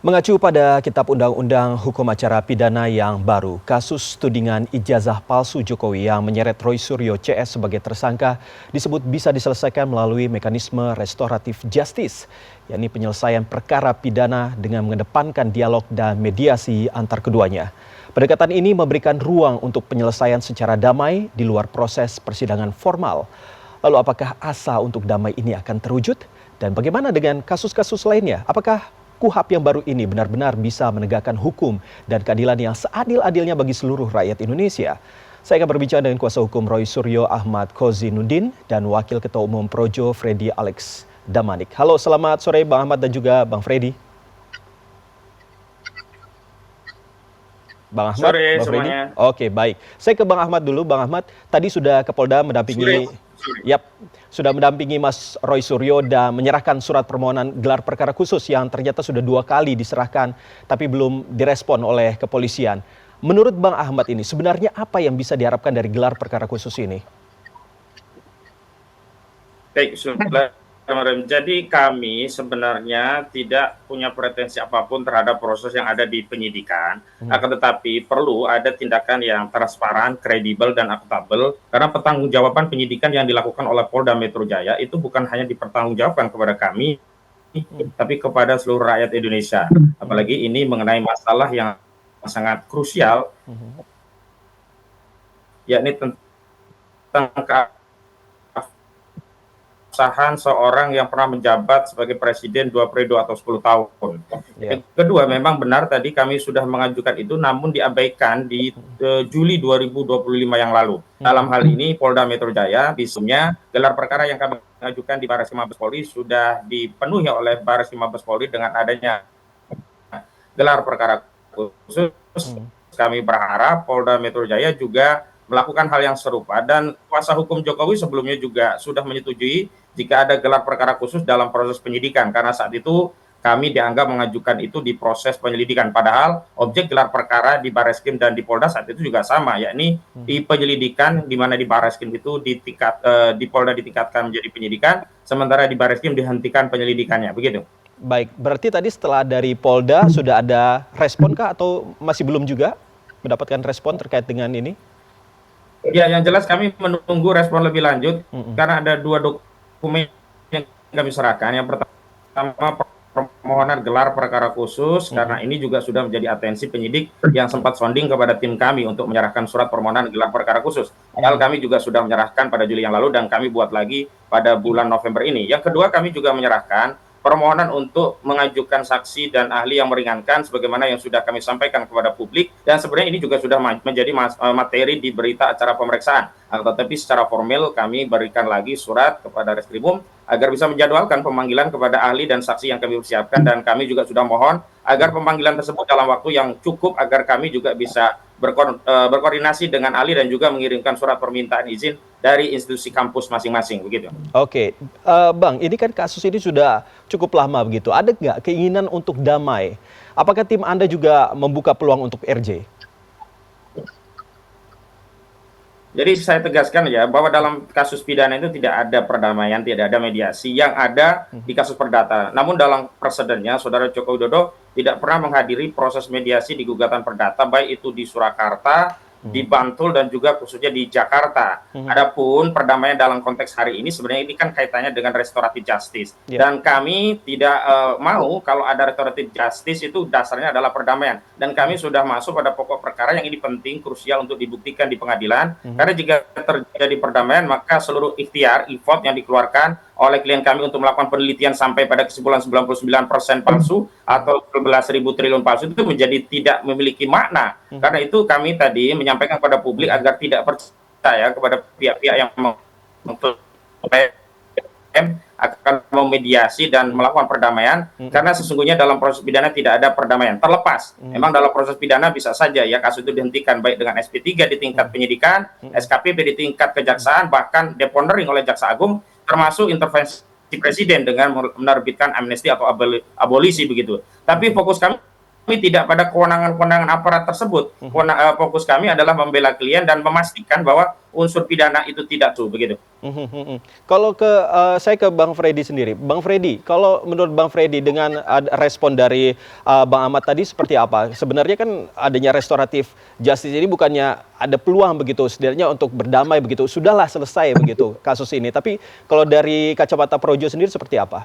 Mengacu pada Kitab Undang-Undang Hukum Acara Pidana yang baru, kasus tudingan ijazah palsu Jokowi yang menyeret Roy Suryo CS sebagai tersangka disebut bisa diselesaikan melalui mekanisme restoratif justice, yakni penyelesaian perkara pidana dengan mengedepankan dialog dan mediasi antar keduanya. Pendekatan ini memberikan ruang untuk penyelesaian secara damai di luar proses persidangan formal. Lalu apakah asa untuk damai ini akan terwujud? Dan bagaimana dengan kasus-kasus lainnya? Apakah KUHP yang baru ini benar-benar bisa menegakkan hukum dan keadilan yang seadil-adilnya bagi seluruh rakyat Indonesia? Saya akan berbincang dengan kuasa hukum Roy Suryo Ahmad Kozinuddin dan Wakil Ketua Umum Projo Freddy Alex Damanik. Halo, selamat sore Bang Ahmad dan juga Bang Freddy. Bang Ahmad, Sore Bang Freddy. semuanya. Oke, baik. Saya ke Bang Ahmad dulu. Bang Ahmad, tadi sudah ke Polda mendampingi, sudah mendampingi Mas Roy Suryo dan menyerahkan surat permohonan gelar perkara khusus yang ternyata sudah 2 kali diserahkan, tapi belum direspon oleh kepolisian. Menurut Bang Ahmad ini, sebenarnya apa yang bisa diharapkan dari gelar perkara khusus ini? Baik, jadi kami sebenarnya tidak punya pretensi apapun terhadap proses yang ada di penyidikan, akan tetapi perlu ada tindakan yang transparan, kredibel, dan akuntabel, karena pertanggungjawaban penyidikan yang dilakukan oleh Polda Metro Jaya itu bukan hanya dipertanggungjawabkan kepada kami, tapi kepada seluruh rakyat Indonesia. Apalagi ini mengenai masalah yang sangat krusial, yakni tentang keabsahan seorang yang pernah menjabat sebagai presiden 2 periode atau 10 tahun. Yang kedua, memang benar tadi kami sudah mengajukan itu, namun diabaikan di Juli 2025 yang lalu. Dalam hal ini Polda Metro Jaya, bisumnya gelar perkara yang kami ajukan di Barreskrim Mabes Polri sudah dipenuhi oleh Barreskrim Mabes Polri dengan adanya gelar perkara khusus. Kami berharap Polda Metro Jaya juga melakukan hal yang serupa, dan kuasa hukum Jokowi sebelumnya juga sudah menyetujui jika ada gelar perkara khusus dalam proses penyidikan, karena saat itu kami dianggap mengajukan itu di proses penyelidikan, padahal objek gelar perkara di Barreskrim dan di Polda saat itu juga sama, yakni di penyelidikan, di mana di Barreskrim itu di Polda ditingkatkan menjadi penyidikan, sementara di Barreskrim dihentikan penyelidikannya, begitu. Baik, berarti tadi setelah dari Polda sudah ada respon kah atau masih belum juga mendapatkan respon terkait dengan ini? Ya, yang jelas kami menunggu respon lebih lanjut, karena ada 2 dokumen yang kami serahkan. Yang pertama permohonan gelar perkara khusus, karena ini juga sudah menjadi atensi penyidik yang sempat sounding kepada tim kami untuk menyerahkan surat permohonan gelar perkara khusus. Padahal kami juga sudah menyerahkan pada Juli yang lalu, dan kami buat lagi pada bulan November ini. Yang kedua, kami juga menyerahkan permohonan untuk mengajukan saksi dan ahli yang meringankan sebagaimana yang sudah kami sampaikan kepada publik, dan sebenarnya ini juga sudah menjadi materi di berita acara pemeriksaan. Tetapi secara formal kami berikan lagi surat kepada Reskrimum agar bisa menjadwalkan pemanggilan kepada ahli dan saksi yang kami siapkan, dan kami juga sudah mohon agar pemanggilan tersebut dalam waktu yang cukup agar kami juga bisa berkoordinasi dengan ahli dan juga mengirimkan surat permintaan izin dari institusi kampus masing-masing, begitu. Oke, Bang, ini kan kasus ini sudah cukup lama begitu. Ada nggak keinginan untuk damai? Apakah tim Anda juga membuka peluang untuk RJ? Jadi saya tegaskan ya, bahwa dalam kasus pidana itu tidak ada perdamaian, tidak ada mediasi, yang ada di kasus perdata. Namun dalam presidennya, Saudara Joko Widodo tidak pernah menghadiri proses mediasi di gugatan perdata, baik itu di Surakarta, di Bantul, dan juga khususnya di Jakarta. Adapun perdamaian dalam konteks hari ini sebenarnya ini kan kaitannya dengan restoratif justice, dan kami tidak mau kalau ada restoratif justice itu dasarnya adalah perdamaian, dan kami sudah masuk pada pokok perkara yang ini penting, krusial untuk dibuktikan di pengadilan, karena jika terjadi perdamaian maka seluruh ikhtiar, effort yang dikeluarkan oleh klien kami untuk melakukan penelitian sampai pada kesimpulan 99% palsu atau 11.000 triliun palsu itu menjadi tidak memiliki makna. Karena itu kami tadi menyampaikan kepada publik agar tidak percaya kepada pihak-pihak yang akan memediasi dan melakukan perdamaian, karena sesungguhnya dalam proses pidana tidak ada perdamaian. Terlepas, memang dalam proses pidana bisa saja ya kasus itu dihentikan baik dengan SP3 di tingkat penyidikan, SKPP di tingkat kejaksaan, bahkan deponering oleh Jaksa Agung, termasuk intervensi Presiden dengan menerbitkan amnesti atau abolisi, begitu. Tapi fokus kami tidak pada kewenangan-kewenangan aparat tersebut. Fokus kami adalah membela klien dan memastikan bahwa unsur pidana itu tidak tuh begitu. Kalau saya ke Bang Freddy sendiri. Bang Freddy, kalau menurut Bang Freddy dengan respon dari Bang Ahmad tadi seperti apa? Sebenarnya kan adanya restoratif justice ini bukannya ada peluang begitu sebenarnya untuk berdamai begitu. Sudahlah selesai begitu kasus ini. Tapi kalau dari kacamata Projo sendiri seperti apa?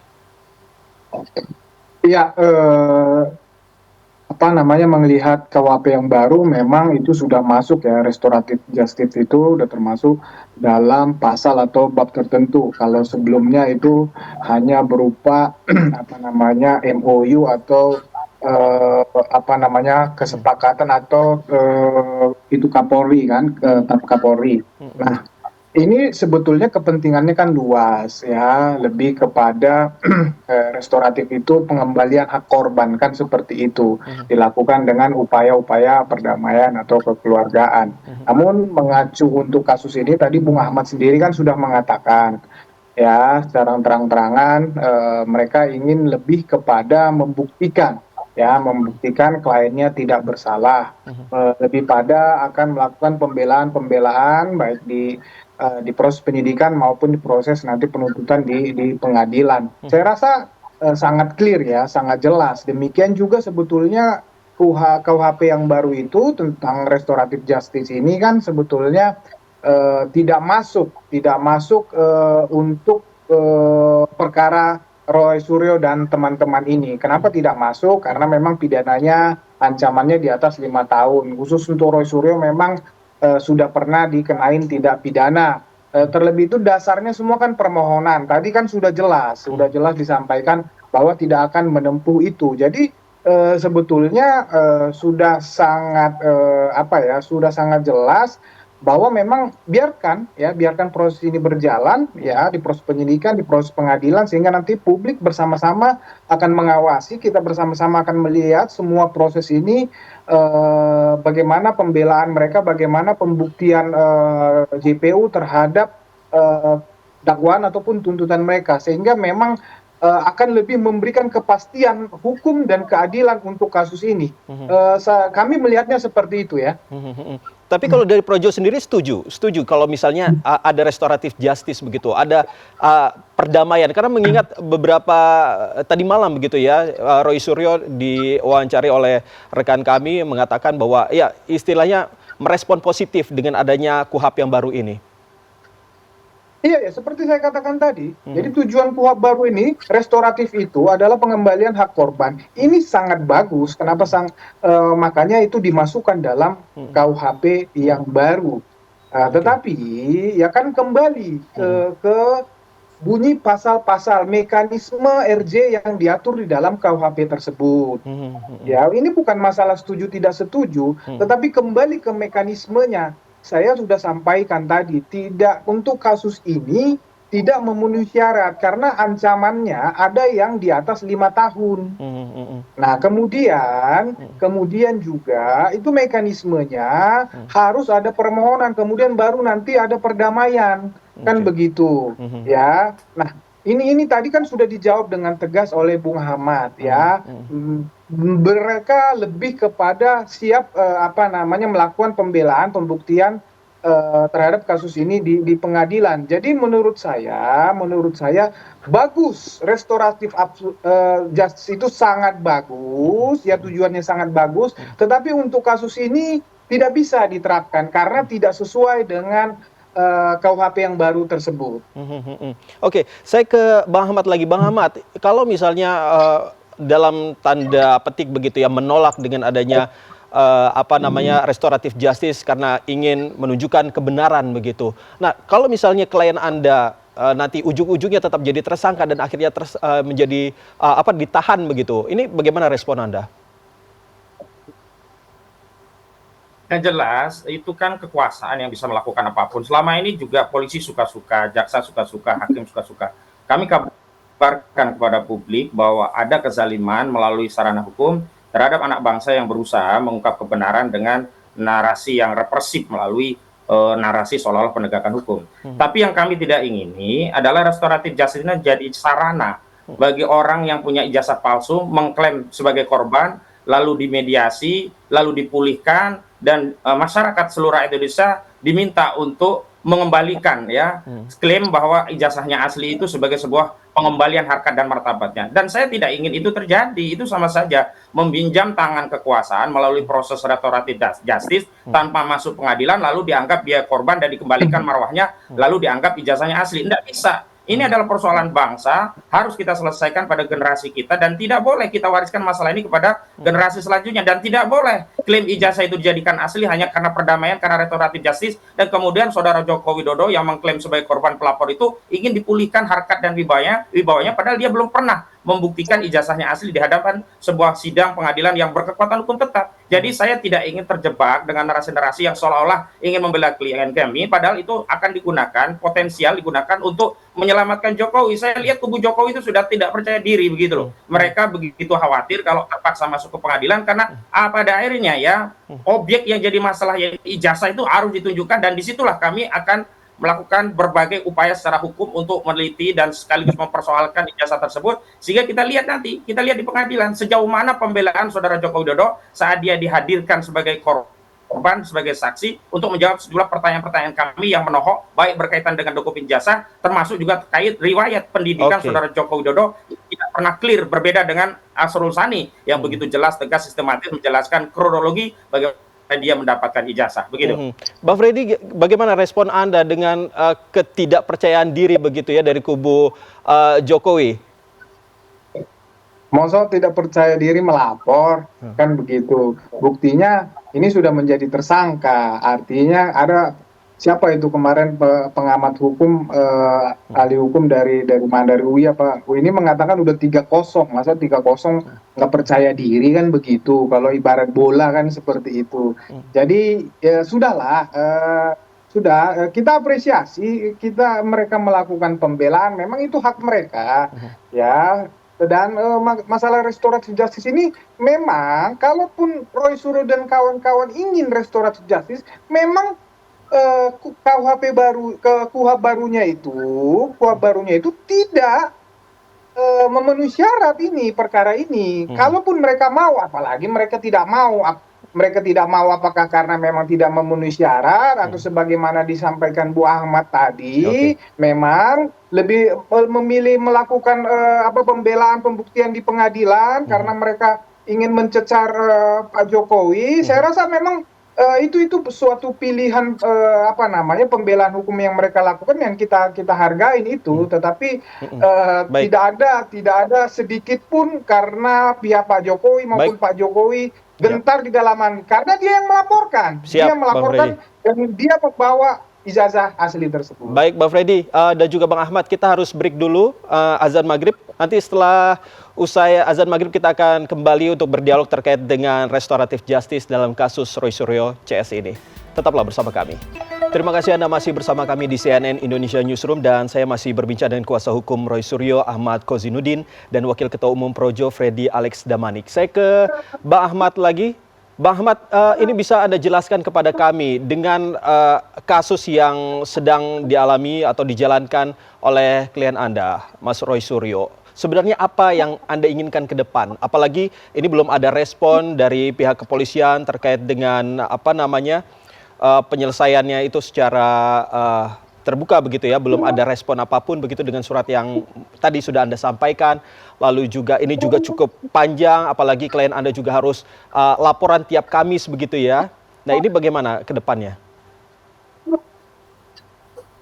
Iya, melihat KUHP yang baru memang itu sudah masuk ya, restoratif justice itu sudah termasuk dalam pasal atau bab tertentu. Kalau sebelumnya itu hanya berupa MOU atau kesepakatan atau itu Kapolri kan, Kapolri. Nah, ini sebetulnya kepentingannya kan luas ya, lebih kepada restoratif itu pengembalian hak korban kan seperti itu, dilakukan dengan upaya-upaya perdamaian atau kekeluargaan. Namun mengacu untuk kasus ini tadi Bung Ahmad sendiri kan sudah mengatakan ya secara terang-terangan mereka ingin lebih kepada membuktikan kliennya tidak bersalah, lebih pada akan melakukan pembelaan baik di proses penyidikan maupun di proses nanti penuntutan di pengadilan. Saya rasa sangat clear ya, sangat jelas. Demikian juga sebetulnya KUHP yang baru itu tentang restoratif justice ini kan sebetulnya tidak masuk untuk perkara Roy Suryo dan teman-teman ini. Kenapa tidak masuk? Karena memang pidananya ancamannya di atas 5 tahun. Khusus untuk Roy Suryo memang sudah pernah dikenain tidak pidana. Terlebih itu dasarnya semua kan permohonan. Tadi kan sudah jelas disampaikan bahwa tidak akan menempuh itu. Jadi sebetulnya sudah sangat jelas bahwa memang biarkan proses ini berjalan ya, di proses penyidikan, di proses pengadilan, sehingga nanti publik bersama-sama akan mengawasi, kita bersama-sama akan melihat semua proses ini, bagaimana pembelaan mereka, bagaimana pembuktian JPU terhadap dakwaan ataupun tuntutan mereka, sehingga memang akan lebih memberikan kepastian hukum dan keadilan untuk kasus ini. Kami melihatnya seperti itu ya. Tapi kalau dari Projo sendiri setuju kalau misalnya ada restoratif justice begitu, ada perdamaian, karena mengingat beberapa tadi malam begitu ya, Roy Suryo diwawancari oleh rekan kami mengatakan bahwa ya istilahnya merespon positif dengan adanya KUHP yang baru ini. Iya ya, seperti saya katakan tadi. Jadi tujuan KUHP baru ini, restoratif itu adalah pengembalian hak korban. Ini sangat bagus. Kenapa makanya itu dimasukkan dalam KUHP yang baru. Tetapi ya kan kembali ke bunyi pasal-pasal mekanisme RJ yang diatur di dalam KUHP tersebut. Ya, ini bukan masalah setuju tidak setuju, tetapi kembali ke mekanismenya. Saya sudah sampaikan tadi, tidak untuk kasus ini tidak memenuhi syarat karena ancamannya ada yang di atas 5 tahun. Nah, kemudian juga itu mekanismenya harus ada permohonan, kemudian baru nanti ada perdamaian, kan begitu, ya. Nah, ini tadi kan sudah dijawab dengan tegas oleh Bung Ahmad, ya. Mereka lebih kepada siap melakukan pembelaan, pembuktian terhadap kasus ini di pengadilan. Jadi menurut saya bagus, restoratif justice itu sangat bagus, ya tujuannya sangat bagus, tetapi untuk kasus ini tidak bisa diterapkan karena tidak sesuai dengan KUHP yang baru tersebut. Oke, saya ke Bang Ahmad lagi. Bang Ahmad, kalau misalnya dalam tanda petik begitu ya menolak dengan adanya restoratif justice karena ingin menunjukkan kebenaran begitu. Nah, kalau misalnya klien Anda nanti ujung-ujungnya tetap jadi tersangka dan akhirnya menjadi ditahan begitu. Ini bagaimana respon Anda? Yang jelas itu kan kekuasaan yang bisa melakukan apapun. Selama ini juga polisi suka-suka, jaksa suka-suka, hakim suka-suka. Kami kabarkan kepada publik bahwa ada kezaliman melalui sarana hukum terhadap anak bangsa yang berusaha mengungkap kebenaran dengan narasi yang represif melalui narasi seolah-olah penegakan hukum. Tapi yang kami tidak ingini adalah restoratif justice jadi sarana bagi orang yang punya ijazah palsu mengklaim sebagai korban lalu dimediasi, lalu dipulihkan, dan masyarakat seluruh Indonesia diminta untuk mengembalikan ya klaim bahwa ijazahnya asli itu sebagai sebuah pengembalian harkat dan martabatnya. Dan saya tidak ingin itu terjadi. Itu sama saja meminjam tangan kekuasaan melalui proses restoratif justice tanpa masuk pengadilan, lalu dianggap dia korban dan dikembalikan marwahnya, lalu dianggap ijazahnya asli. Tidak bisa. Ini adalah persoalan bangsa, harus kita selesaikan pada generasi kita, dan tidak boleh kita wariskan masalah ini kepada generasi selanjutnya, dan tidak boleh klaim ijazah itu dijadikan asli hanya karena perdamaian, karena restoratif justice, dan kemudian saudara Joko Widodo yang mengklaim sebagai korban pelapor itu ingin dipulihkan harkat dan wibawanya, padahal dia belum pernah membuktikan ijazahnya asli di hadapan sebuah sidang pengadilan yang berkekuatan hukum tetap. Jadi saya tidak ingin terjebak dengan narasi-narasi yang seolah-olah ingin membela klien kami, padahal itu akan digunakan, potensial digunakan untuk menyelamatkan Jokowi. Saya lihat kubu Jokowi itu sudah tidak percaya diri begitu loh. Mereka begitu khawatir kalau terpaksa masuk ke pengadilan karena pada akhirnya ya objek yang jadi masalah ya ijazah itu harus ditunjukkan, dan disitulah kami akan melakukan berbagai upaya secara hukum untuk meneliti dan sekaligus mempersoalkan ijazah tersebut, sehingga kita lihat di pengadilan sejauh mana pembelaan saudara Joko Widodo saat dia dihadirkan sebagai korban, sebagai saksi untuk menjawab sejumlah pertanyaan-pertanyaan kami yang menohok, baik berkaitan dengan dokumen ijazah, termasuk juga terkait riwayat pendidikan saudara Joko Widodo tidak pernah clear, berbeda dengan Asrul Sani yang begitu jelas, tegas, sistematis menjelaskan kronologi bagaimana dia mendapatkan ijazah begitu. Bang Freddy, bagaimana respon Anda dengan ketidakpercayaan diri begitu ya dari kubu Jokowi? Masa tidak percaya diri melapor, kan begitu. Buktinya ini sudah menjadi tersangka, artinya ada siapa itu kemarin pengamat hukum, ahli hukum dari mana, dari UI apa? Ini mengatakan udah 3-0, masa 3-0 nggak percaya diri kan begitu. Kalau ibarat bola kan seperti itu. Jadi ya sudahlah, kita apresiasi, mereka melakukan pembelaan, memang itu hak mereka, ya. Dan masalah restoratif justice ini memang, kalaupun Roy Suryo dan kawan-kawan ingin restoratif justice, memang KUHP barunya itu tidak memenuhi syarat ini, perkara ini. Kalaupun mereka mau, apalagi mereka tidak mau apakah karena memang tidak memenuhi syarat atau sebagaimana disampaikan Bu Ahmad tadi, memang lebih memilih melakukan pembelaan pembuktian di pengadilan karena mereka ingin mencecar Pak Jokowi. Saya rasa memang itu suatu pilihan pembelaan hukum yang mereka lakukan, yang kita hargain itu, tetapi tidak ada sedikit pun karena pihak Pak Jokowi maupun Pak Jokowi gentar di dalaman, karena dia yang melaporkan. Dan dia membawa ijazah asli tersebut. Baik Bang Freddy dan juga Bang Ahmad, kita harus break dulu azan maghrib. Nanti setelah usai azan maghrib kita akan kembali untuk berdialog terkait dengan restoratif justice dalam kasus Roy Suryo CS ini. Tetaplah bersama kami. Terima kasih Anda masih bersama kami di CNN Indonesia Newsroom, dan saya masih berbincang dengan kuasa hukum Roy Suryo, Ahmad Kozinudin, dan Wakil Ketua Umum Projo, Freddy Alex Damanik. Saya ke Bang Ahmad lagi. Bang Ahmad, ini bisa Anda jelaskan kepada kami dengan kasus yang sedang dialami atau dijalankan oleh klien Anda, Mas Roy Suryo. Sebenarnya apa yang Anda inginkan ke depan? Apalagi ini belum ada respon dari pihak kepolisian terkait dengan penyelesaiannya itu secara terbuka begitu ya, belum ada respon apapun begitu dengan surat yang tadi sudah Anda sampaikan. Lalu juga ini juga cukup panjang, apalagi klien Anda juga harus laporan tiap Kamis begitu ya. Nah, ini bagaimana ke depannya?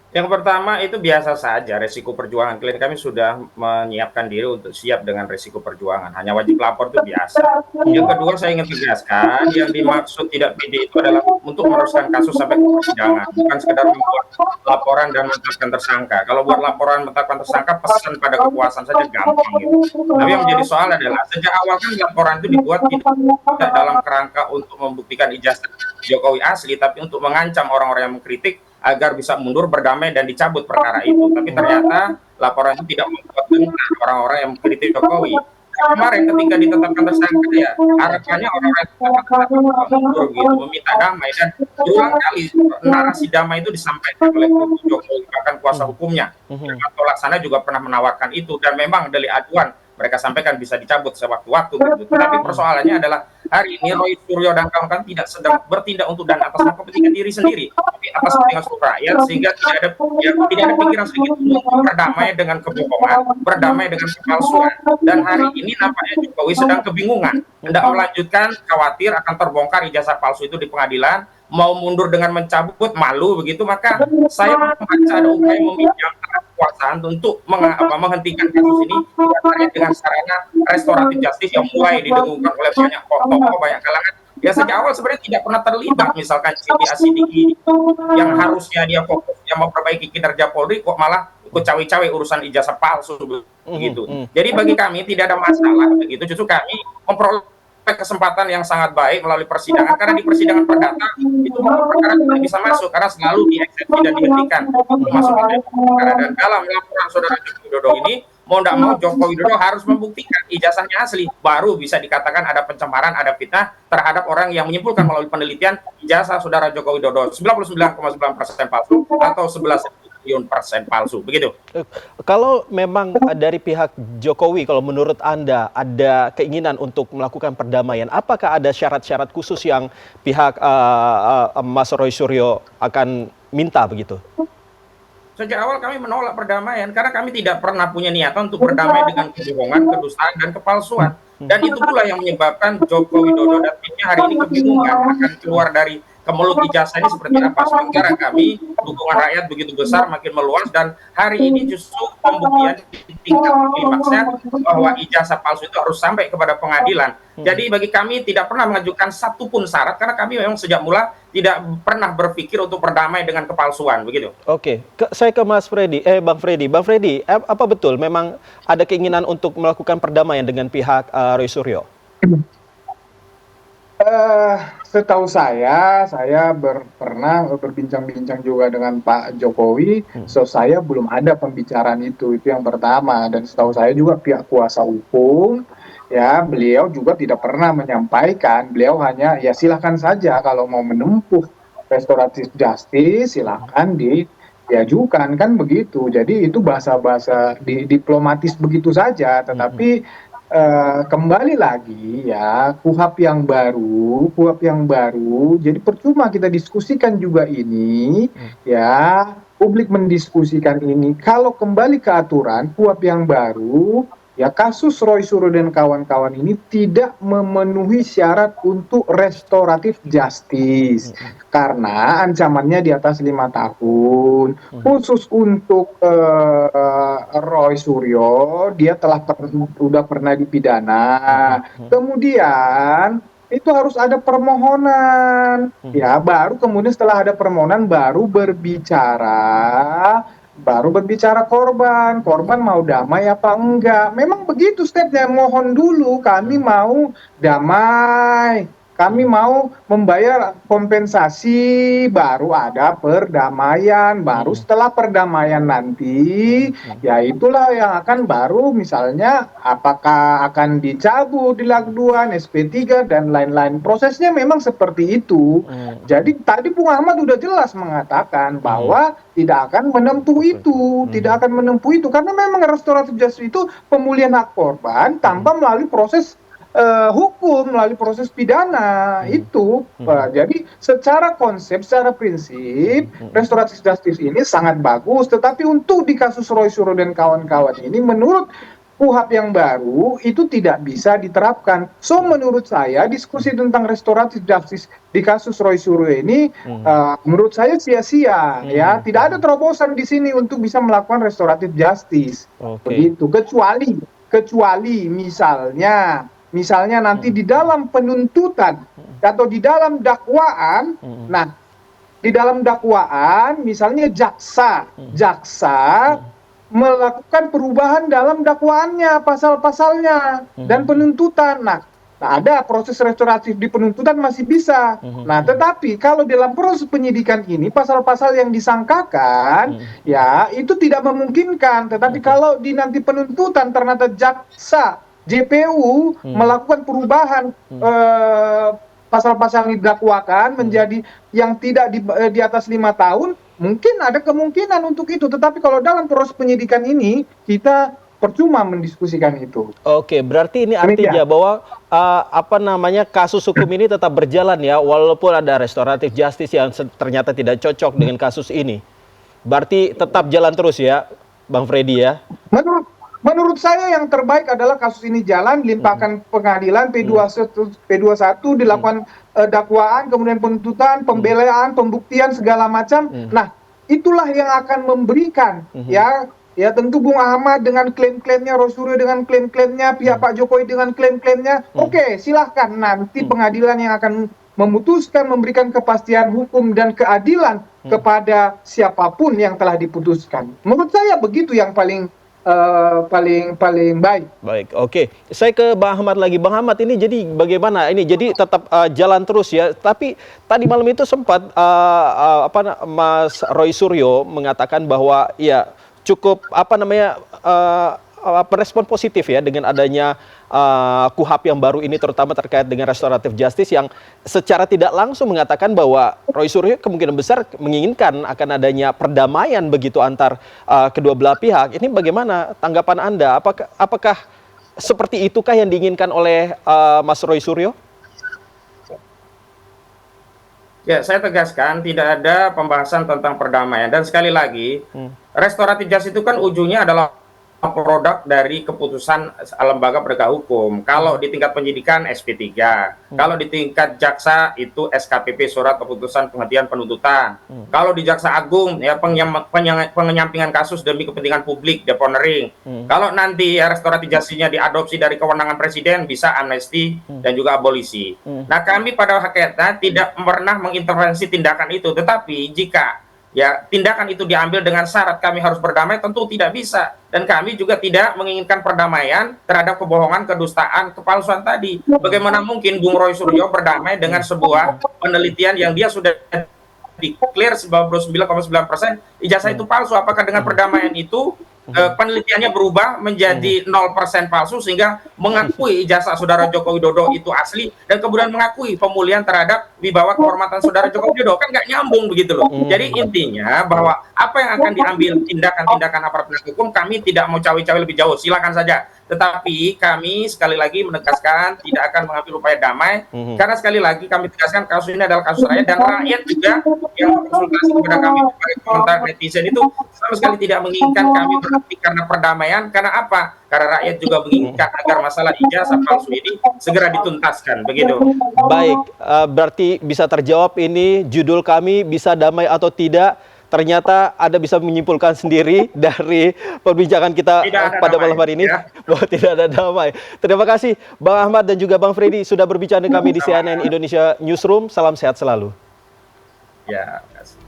Yang pertama itu biasa saja resiko perjuangan. Klien kami sudah menyiapkan diri untuk siap dengan resiko perjuangan. Hanya wajib lapor itu biasa. Yang kedua, saya ingin tegaskan, yang dimaksud tidak pede itu adalah untuk meneruskan kasus sampai ke persidangan, bukan sekedar membuat laporan dan menetapkan tersangka. Kalau buat laporan menetapkan tersangka, pesan pada kekuasaan saja gampang gitu. Tapi yang menjadi soal adalah sejak awal kan laporan itu dibuat tidak dalam kerangka untuk membuktikan ijazah Jokowi asli, tapi untuk mengancam orang-orang yang mengkritik agar bisa mundur, berdamai, dan dicabut perkara itu. Tapi ternyata laporan itu tidak membuat benar orang-orang yang mengkritik Jokowi. Kemarin ketika ditetapkan tersangka, ya harapannya orang-orang yang mundur gitu, meminta damai, dan berulang kali narasi damai itu disampaikan oleh Jokowi, bahkan kuasa hukumnya. Atau Laksana juga pernah menawarkan itu, dan memang delik aduan mereka sampaikan bisa dicabut sewaktu-waktu gitu. Tetapi persoalannya adalah hari ini Roy Suryo dan kawan-kawan tidak sedang bertindak untuk dan atas nama kepentingan diri sendiri, tapi atas kepentingan seluruh rakyat, sehingga tidak ada pikiran sedikit untuk berdamai dengan kebohongan, berdamai dengan kepalsuan. Dan hari ini nampaknya Jokowi sedang kebingungan, hendak melanjutkan, khawatir akan terbongkar ijazah palsu itu di pengadilan, mau mundur dengan mencabut, malu begitu. Maka saya membaca ada upaya meminjam kekuasaan untuk menghentikan kasus ini dengan sarana restoratif justice yang mulai didengungkan oleh banyak tokoh, banyak kalangan yang sejak awal sebenarnya tidak pernah terlibat. Misalkan Siti Asidiki yang harusnya dia fokus yang memperbaiki kinerja Polri, kok malah ikut cawe-cawe urusan ijazah palsu begitu. Jadi bagi kami tidak ada masalah begitu, justru kami memperoleh kesempatan yang sangat baik melalui persidangan, karena di persidangan perdata itu perkara tidak bisa masuk karena selalu dieksepsi dan dihentikan masuk ke perkara. Dan dalam laporan saudara Joko Widodo ini, mau tidak mau Joko Widodo harus membuktikan ijazahnya asli, baru bisa dikatakan ada pencemaran, ada fitnah terhadap orang yang menyimpulkan melalui penelitian ijazah saudara Joko Widodo 99,9% palsu atau 11% palsu begitu. Kalau memang dari pihak Jokowi, kalau menurut Anda ada keinginan untuk melakukan perdamaian, apakah ada syarat-syarat khusus yang pihak Mas Roy Suryo akan minta begitu? Sejak awal kami menolak perdamaian karena kami tidak pernah punya niatan untuk berdamai dengan kebohongan, kedustaan, dan kepalsuan. Dan itu pula yang menyebabkan Joko Widodo dan timnya hari ini kebingungan akan keluar dari kemelut ijazah ini seperti apa. Sementara kami, dukungan rakyat begitu besar, makin meluas, dan hari ini justru pembuktian di tingkat klimaksnya bahwa ijazah palsu itu harus sampai kepada pengadilan. Jadi bagi kami tidak pernah mengajukan satupun syarat karena kami memang sejak mula tidak pernah berpikir untuk berdamai dengan kepalsuan begitu. Oke, saya ke Mas Freddy, Bang Freddy, apa betul memang ada keinginan untuk melakukan perdamaian dengan pihak Roy Suryo? Setahu saya pernah berbincang-bincang juga dengan Pak Jokowi, saya belum ada pembicaraan itu yang pertama. Dan setahu saya juga pihak kuasa hukum, ya beliau juga tidak pernah menyampaikan, beliau hanya ya silakan saja kalau mau menempuh restoratif justice silakan diajukan kan begitu. Jadi itu bahasa-bahasa diplomatis begitu saja, tetapi kembali lagi ya kuhap yang baru, jadi percuma kita diskusikan juga ini ya, publik mendiskusikan ini. Kalau kembali ke aturan kuhap yang baru ya, kasus Roy Suryo dan kawan-kawan ini tidak memenuhi syarat untuk restoratif justice karena ancamannya di atas 5 tahun. Khusus untuk Roy Suryo, dia sudah pernah dipidana. Kemudian itu harus ada permohonan, ya baru kemudian setelah ada permohonan baru berbicara korban mau damai apa enggak. Memang begitu stepnya, mohon dulu kami mau damai, kami mau membayar kompensasi, baru ada perdamaian, baru setelah perdamaian nanti ya itulah yang akan baru misalnya apakah akan dicabut dilakukan SP3 dan lain-lain. Prosesnya memang seperti itu. Jadi tadi Bung Ahmad udah jelas mengatakan bahwa tidak akan menempuh itu, karena memang restoratif justice itu pemulihan hak korban tanpa melalui proses hukum, melalui proses pidana itu. Jadi secara konsep, secara prinsip restoratif justice ini sangat bagus, tetapi untuk di kasus Roy Suryo dan kawan-kawan ini menurut KUHP yang baru itu tidak bisa diterapkan. So menurut saya diskusi tentang restoratif justice di kasus Roy Suryo ini menurut saya sia-sia ya, tidak ada terobosan di sini untuk bisa melakukan restoratif justice. Begitu, kecuali misalnya nanti di dalam penuntutan atau di dalam dakwaan, nah di dalam dakwaan misalnya jaksa melakukan perubahan dalam dakwaannya, pasal-pasalnya dan penuntutan. Nah, ada proses restoratif di penuntutan masih bisa. Nah, tetapi kalau dalam proses penyidikan ini pasal-pasal yang disangkakan ya itu tidak memungkinkan. Tetapi kalau di nanti penuntutan ternyata jaksa JPU melakukan perubahan pasal-pasal yang didakwakan menjadi yang tidak di atas 5 tahun, mungkin ada kemungkinan untuk itu. Tetapi kalau dalam proses penyidikan ini kita percuma mendiskusikan itu. Oke, berarti ini artinya bahwa kasus hukum ini tetap berjalan ya, walaupun ada restoratif justice yang ternyata tidak cocok dengan kasus ini. Berarti tetap jalan terus ya, Bang Freddy ya? Menurut saya yang terbaik adalah kasus ini jalan, limpahkan pengadilan P21 dilakukan dakwaan, kemudian penuntutan, pembelaan, pembuktian segala macam. Nah, itulah yang akan memberikan ya tentu Bung Ahmad dengan klaim-klaimnya, Roy dengan klaim-klaimnya, pihak Pak Jokowi dengan klaim-klaimnya. Oke, silahkan nanti pengadilan yang akan memutuskan, memberikan kepastian hukum dan keadilan kepada siapapun yang telah diputuskan. Menurut saya begitu yang paling baik. Baik, oke. Saya ke Bang Ahmad lagi. Bang Ahmad, ini jadi bagaimana? Ini jadi tetap jalan terus ya. Tapi tadi malam itu sempat Mas Roy Suryo mengatakan bahwa ya cukup respon positif ya dengan adanya KUHP yang baru ini, terutama terkait dengan restoratif justice yang secara tidak langsung mengatakan bahwa Roy Suryo kemungkinan besar menginginkan akan adanya perdamaian begitu antar kedua belah pihak. Ini bagaimana tanggapan Anda? Apakah seperti itukah yang diinginkan oleh Mas Roy Suryo? Ya, saya tegaskan tidak ada pembahasan tentang perdamaian, dan sekali lagi restoratif justice itu kan ujungnya adalah produk dari keputusan lembaga penegak hukum. Kalau di tingkat penyidikan SP3, kalau di tingkat jaksa itu SKPP, surat keputusan penghentian penuntutan. Kalau di Jaksa Agung ya penyampingan kasus demi kepentingan publik, deponering. Kalau nanti restoratif justice-nya diadopsi dari kewenangan presiden, bisa amnesti dan juga abolisi. Nah, kami pada hakikatnya tidak pernah mengintervensi tindakan itu, tetapi jika ya tindakan itu diambil dengan syarat kami harus berdamai, tentu tidak bisa. Dan kami juga tidak menginginkan perdamaian terhadap kebohongan, kedustaan, kepalsuan tadi. Bagaimana mungkin Bung Roy Suryo berdamai dengan sebuah penelitian yang dia sudah declare 99,9% ijazah itu palsu? Apakah dengan perdamaian itu penelitiannya berubah menjadi 0% palsu sehingga mengakui ijazah saudara Joko Widodo itu asli dan kemudian mengakui pemulihan terhadap wibawa kehormatan saudara Joko Widodo? Kan nggak nyambung begitu loh. Jadi intinya bahwa apa yang akan diambil tindakan aparat penegak hukum, kami tidak mau cawe-cawe lebih jauh, silakan saja. Tetapi kami sekali lagi menegaskan tidak akan mengambil upaya damai, karena sekali lagi kami tegaskan kasus ini adalah kasus rakyat, dan rakyat juga yang konsultasi kepada kami sebagai komentar netizen itu sama sekali tidak menginginkan kami berhenti karena perdamaian. Karena apa? Karena rakyat juga menginginkan agar masalah ijazah palsu ini segera dituntaskan, begitu. Baik, berarti bisa terjawab ini judul kami, bisa damai atau tidak. Ternyata Anda bisa menyimpulkan sendiri dari perbincangan kita pada malam hari ini bahwa tidak ada damai. Terima kasih Bang Ahmad dan juga Bang Freddy sudah berbicara dengan kami di CNN Indonesia Newsroom. Salam sehat selalu. Ya, terima kasih.